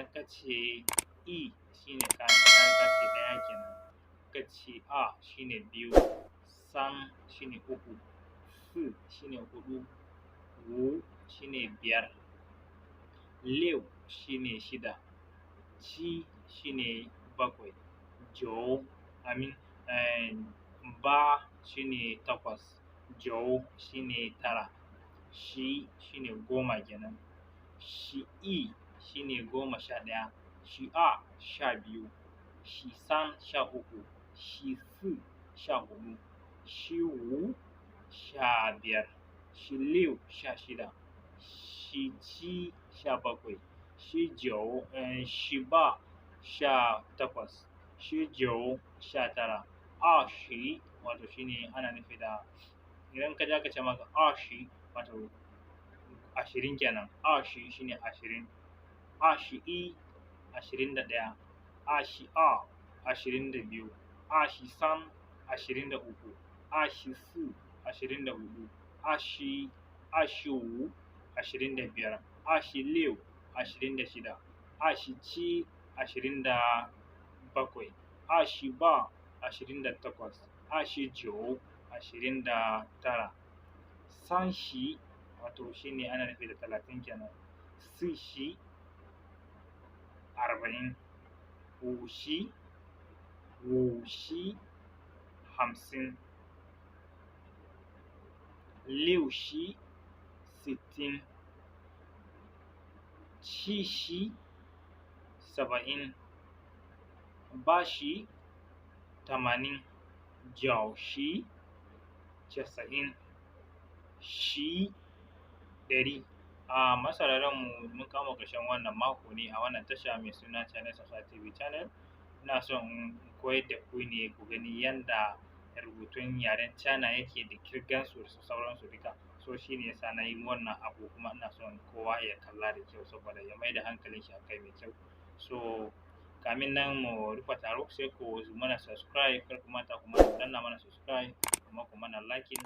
idan ka ce E shine ka ce ɗaya kenan, ka ce A shine biyu, San shine uku, Su shine huɗu, Wu shine biyar, Liu shine shida, Ci shine bakwai, Ba shine takwas, Jau shine tara, Shi shine goma kenan, I shine 11, A 12, San 13, Su 14, Wu 15, Liu 16, Ci 17, Ba 18, Jau 19, Shi wato shine ana nufi da idan ka ji aka ce maka Shi wato 20 kenan, Shi shine 20, I 21, A 22, San 23, Su 24, Wu 25, Liu 26, Ci 27, Ba 28, Jau 29, San Shi wato shine ana nufi da 30 kenan, Su Shi 40, Wu Shi 50, Liu Shi 60, Ci Shi 70, Ba Shi 80, Jau Shi 90, Shi 100. Masu sauraron mu mun kawo ƙarshen wannan mako ne a wannan tasha mai suna Channels Hausa TV Channel. Ina son in koyar da ku ne ku gani yanda rubutun yaren China yake da kirgansu da sauransu duka. So shi ne yasa na yi wannan abu, kuma ina son kowa ya kalla da kyau saboda ya mai da hankalin shi a kai mai kyau. So kamin nan mu rufe taro sai ku mana subscribe, kar ku manta ku danna mana subscribe kuma ku mana liking.